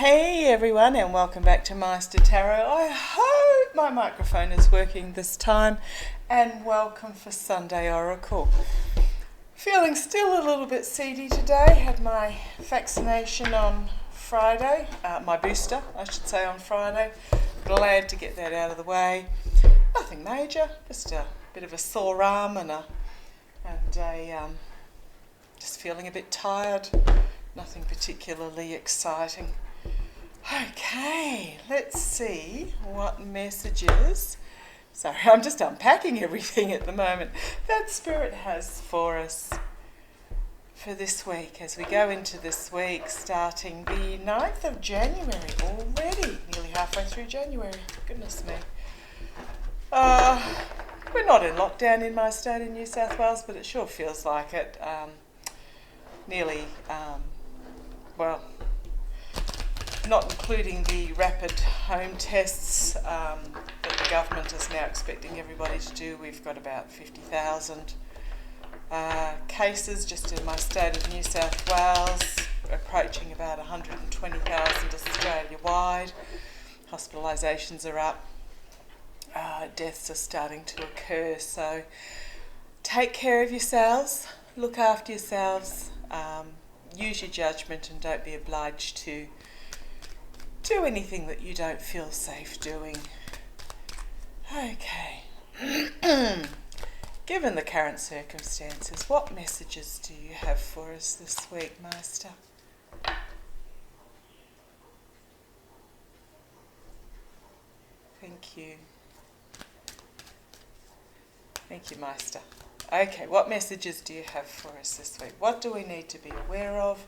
Hey everyone, and welcome back to Meister Tarot. I hope my microphone is working this time, and welcome for Sunday Oracle. Feeling still a little bit seedy today. Had my vaccination on Friday, my booster I should say on Friday. Glad to get that out of the way. Nothing major, just a bit of a sore arm and just feeling a bit tired. Nothing particularly exciting. Okay, let's see what messages. Sorry, I'm just unpacking everything at the moment. That Spirit has for us for this week as we go into this week, starting the 9th of January already. Nearly halfway through January. Goodness me. We're not in lockdown in my state in New South Wales, but it sure feels like it. Not including the rapid home tests that the government is now expecting everybody to do. We've got about 50,000 cases just in my state of New South Wales, approaching about 120,000 Australia-wide. Hospitalisations are up. Deaths are starting to occur, so take care of yourselves, look after yourselves, use your judgment and don't be obliged to do anything that you don't feel safe doing. Okay. Given the current circumstances, what messages do you have for us this week, Master? Thank you. Thank you, Master. Okay, what messages do you have for us this week? What do we need to be aware of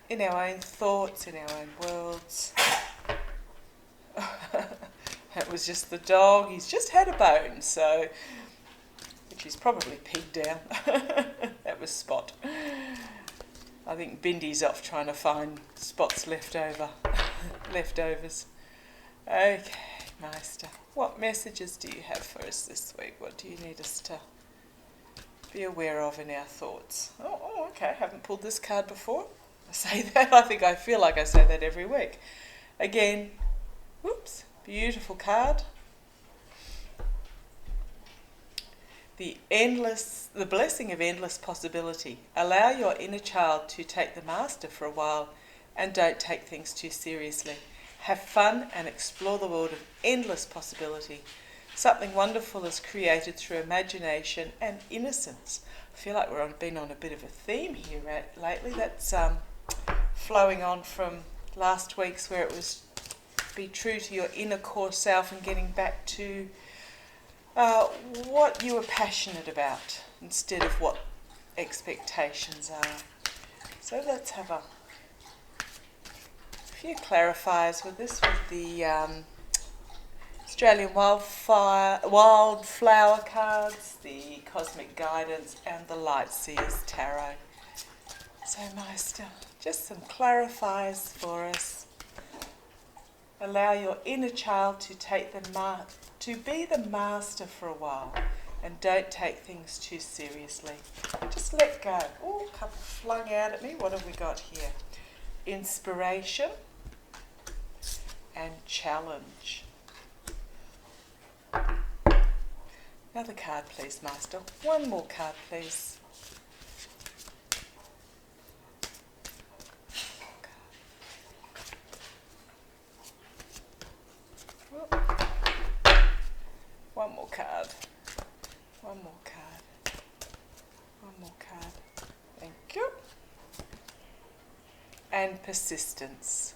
in our own thoughts, in our own worlds? That was just the dog. He's just had a bone, so which he's probably peed down. That was Spot. I think Bindy's off trying to find Spot's leftovers. Okay, Meister. What messages do you have for us this week? What do you need us to be aware of in our thoughts? Oh, okay. Haven't pulled this card before. I say that. I feel like I say that every week. Again, whoops, beautiful card. The blessing of endless possibility. Allow your inner child to take the master for a while and don't take things too seriously. Have fun and explore the world of endless possibility. Something wonderful is created through imagination and innocence. I feel like we've been on a bit of a theme here lately. That's flowing on from last week's, where it was be true to your inner core self and getting back to what you were passionate about instead of what expectations are. So let's have a few clarifiers with this, with the Australian wildflower cards, the Cosmic Guidance and the Light Seers Tarot. So Meister, just some clarifiers for us. Allow your inner child to be the master for a while and don't take things too seriously. Just let go. Oh, a couple flung out at me. What have we got here? Inspiration and challenge. Another card, please, Master. One more card, please. One more card. One more card. One more card. Thank you. And persistence.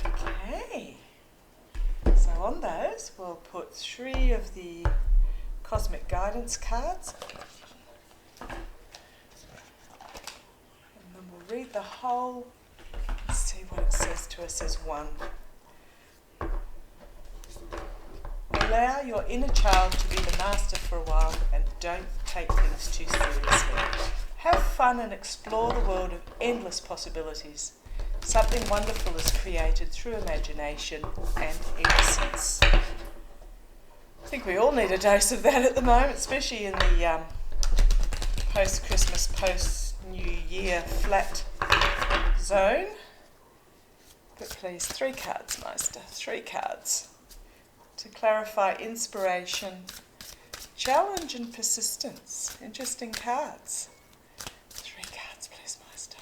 Okay. So on those, we'll put 3 of the Cosmic Guidance cards. And then we'll read the whole. Let's see what it says to us as one. Allow your inner child to be the master for a while and don't take things too seriously. Have fun and explore the world of endless possibilities. Something wonderful is created through imagination and innocence. I think we all need a dose of that at the moment, especially in the post-Christmas, post-New Year flat zone. But please, 3 cards, Meister. 3 cards. To clarify inspiration, challenge and persistence. Interesting cards. 3 cards, please, Meister.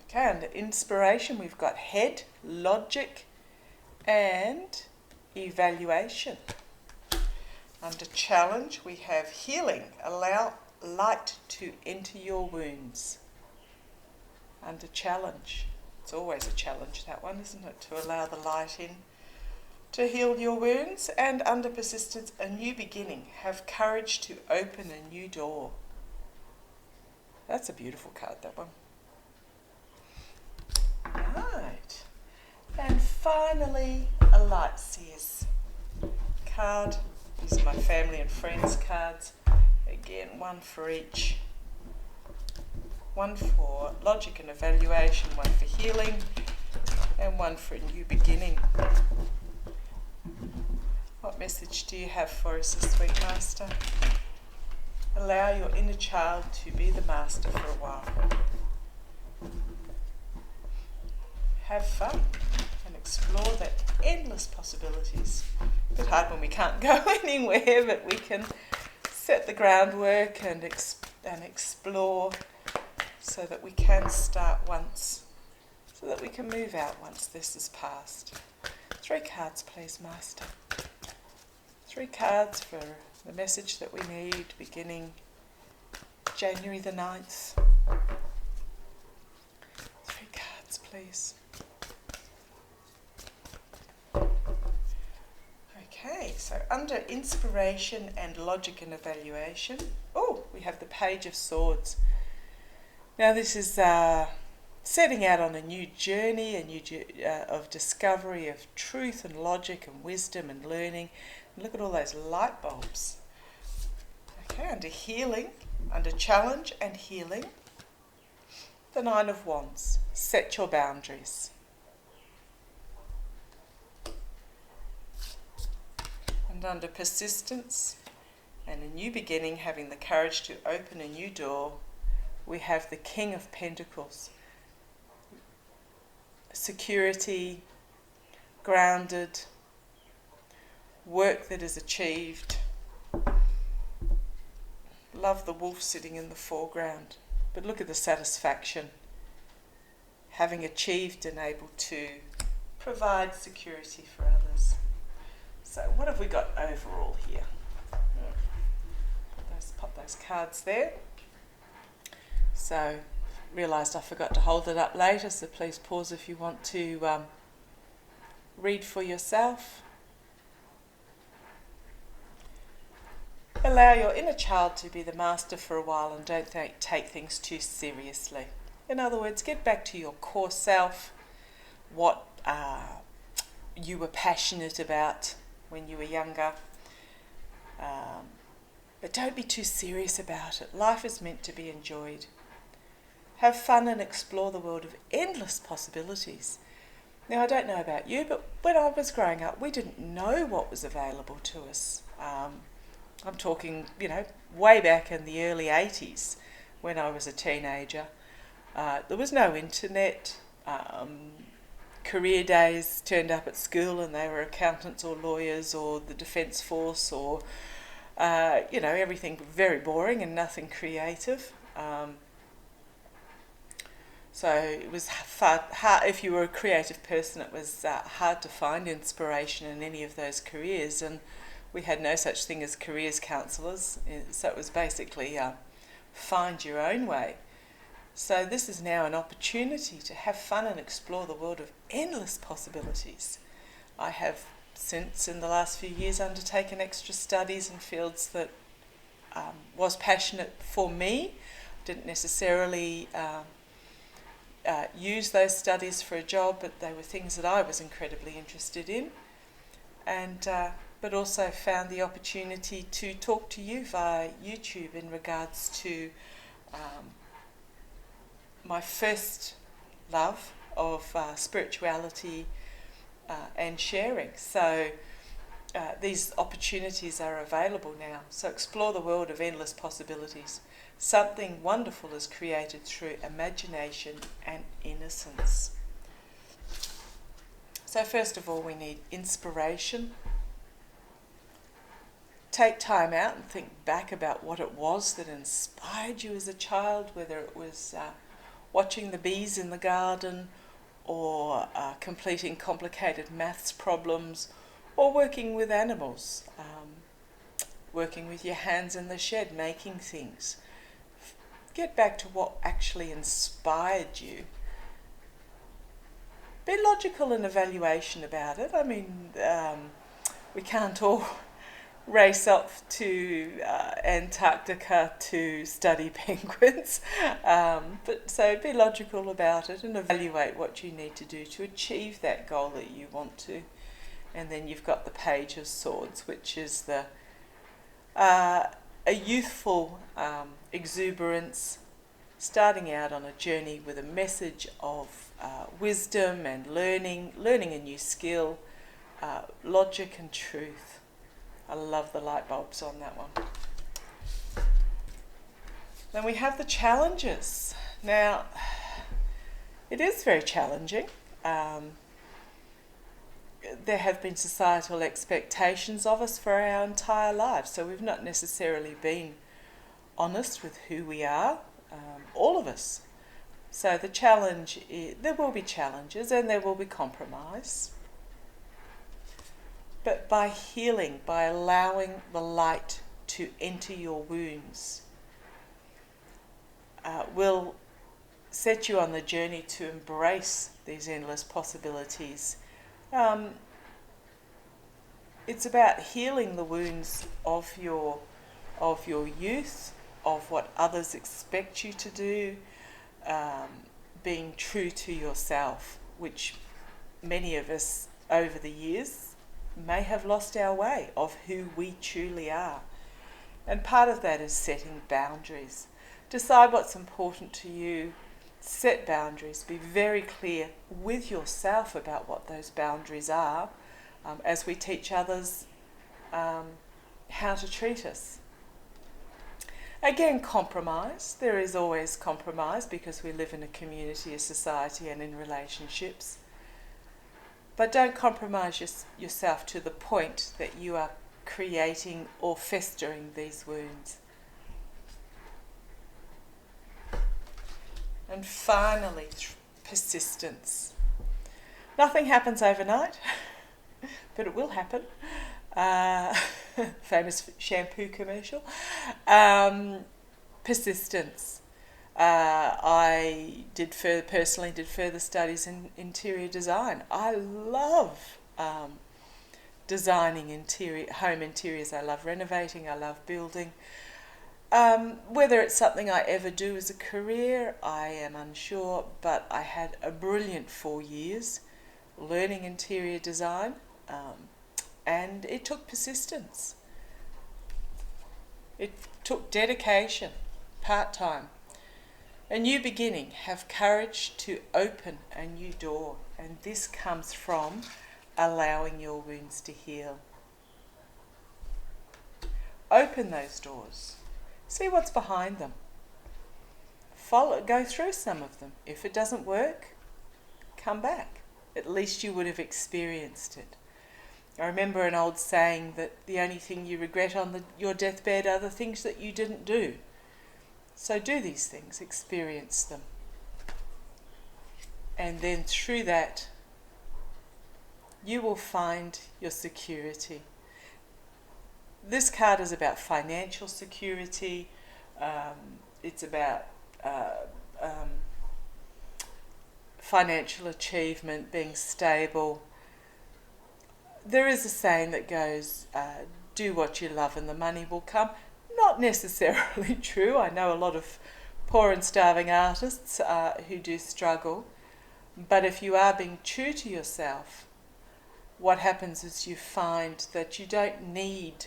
Okay, under inspiration we've got head, logic and evaluation. Under challenge we have healing, allow light to enter your wounds. Under challenge, it's always a challenge, that one, isn't it? To allow the light in to heal your wounds. And under persistence, a new beginning, have courage to open a new door. That's a beautiful card, that one. Right. And finally, a light seers card. These are my family and friends cards. Again, 1 for each. 1 for logic and evaluation, 1 for healing, and 1 for a new beginning. What message do you have for us this week, Master? Allow your inner child to be the master for a while. Have fun and explore the endless possibilities. A bit hard when we can't go anywhere, but we can set the groundwork and explore so that we can start once, so that we can move out once this is past. 3 cards, please, Master. 3 cards for the message that we need beginning January the 9th. 3 cards, please. Okay, so under inspiration and logic and evaluation, we have the Page of Swords. Now this is setting out on a new journey, of discovery of truth and logic and wisdom and learning. And look at all those light bulbs. Okay, under healing, under challenge and healing, the 9 of Wands. Set your boundaries. And under persistence and a new beginning, having the courage to open a new door, we have the King of Pentacles. Security, grounded, work that is achieved. Love the wolf sitting in the foreground, but look at the satisfaction, having achieved and able to provide security for others. So what have we got overall here? Pop those cards there. So realised I forgot to hold it up later, so please pause if you want to read for yourself. Allow your inner child to be the master for a while and don't take things too seriously. In other words, get back to your core self, what you were passionate about when you were younger. But don't be too serious about it. Life is meant to be enjoyed. Have fun and explore the world of endless possibilities. Now, I don't know about you, but when I was growing up, we didn't know what was available to us. I'm talking, way back in the early 80s when I was a teenager. There was no internet. Career days turned up at school and they were accountants or lawyers or the Defence Force or, everything very boring and nothing creative. So it was hard, if you were a creative person, it was hard to find inspiration in any of those careers, and we had no such thing as careers counsellors, so it was basically find your own way. So this is now an opportunity to have fun and explore the world of endless possibilities. I have since, in the last few years, undertaken extra studies in fields that was passionate for me. Didn't necessarily use those studies for a job, but they were things that I was incredibly interested in, and but also found the opportunity to talk to you via YouTube in regards to my first love of spirituality and sharing. So these opportunities are available now. So explore the world of endless possibilities. Something wonderful is created through imagination and innocence. So first of all, we need inspiration. Take time out and think back about what it was that inspired you as a child, whether it was watching the bees in the garden, or completing complicated maths problems, or working with animals, working with your hands in the shed, making things. Get back to what actually inspired you. Be logical in evaluation about it. I mean, we can't all race off to Antarctica to study penguins, but so be logical about it and evaluate what you need to do to achieve that goal that you want to. And then you've got the Page of Swords, which is a youthful exuberance, starting out on a journey with a message of wisdom and learning a new skill, logic and truth. I love the light bulbs on that one. Then we have the challenges. Now, it is very challenging. There have been societal expectations of us for our entire lives, so we've not necessarily been honest with who we are, all of us. So the challenge is, there will be challenges and there will be compromise. But by healing, by allowing the light to enter your wounds, will set you on the journey to embrace these endless possibilities. It's about healing the wounds of your youth, of what others expect you to do, being true to yourself, which many of us over the years may have lost our way of who we truly are. And part of that is setting boundaries. Decide what's important to you, set boundaries, be very clear with yourself about what those boundaries are, as we teach others how to treat us. Again, compromise. There is always compromise because we live in a community, a society, and in relationships. But don't compromise yourself to the point that you are creating or festering these wounds. And finally, persistence. Nothing happens overnight, but it will happen. Famous shampoo commercial. Persistence. I personally did further studies in interior design. I love designing home interiors. I love renovating. I love building. Whether it's something I ever do as a career, I am unsure, but I had a brilliant 4 years learning interior design, and it took persistence. It took dedication, part-time. A new beginning. Have courage to open a new door, and this comes from allowing your wounds to heal. Open those doors. See what's behind them. Go through some of them. If it doesn't work, come back. At least you would have experienced it. I remember an old saying that the only thing you regret on your deathbed are the things that you didn't do. So do these things, experience them. And then through that, you will find your security. This card is about financial security. It's about financial achievement, being stable. There is a saying that goes, do what you love and the money will come. Not necessarily true. I know a lot of poor and starving artists who do struggle. But if you are being true to yourself, what happens is you find that you don't need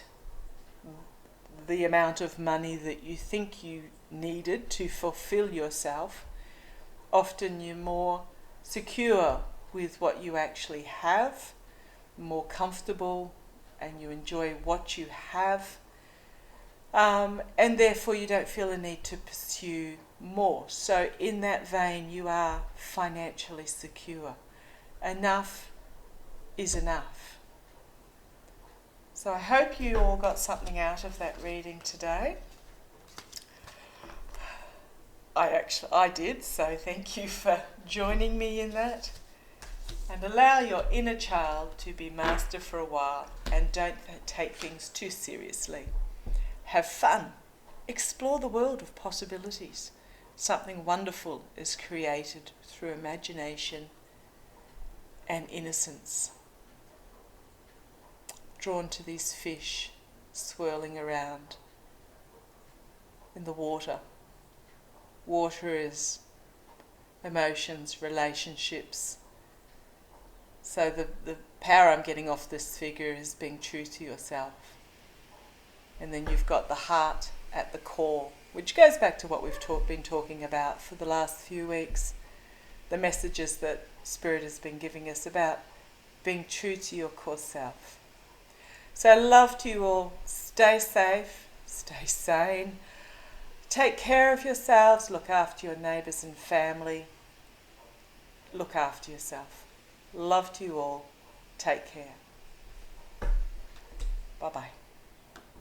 the amount of money that you think you needed to fulfill yourself. Often you're more secure with what you actually have, more comfortable, and you enjoy what you have, and therefore you don't feel a need to pursue more. So in that vein, you are financially secure. Enough is enough. So I hope you all got something out of that reading today. I did, so thank you for joining me in that. And allow your inner child to be master for a while, and don't take things too seriously. Have fun. Explore the world of possibilities. Something wonderful is created through imagination and innocence. Drawn to these fish swirling around in the water. Water is emotions, relationships. So the power I'm getting off this figure is being true to yourself. And then you've got the heart at the core, which goes back to what we've been talking about for the last few weeks. The messages that Spirit has been giving us about being true to your core self. So love to you all. Stay safe, stay sane. Take care of yourselves, look after your neighbours and family. Look after yourself. Love to you all. Take care. Bye-bye.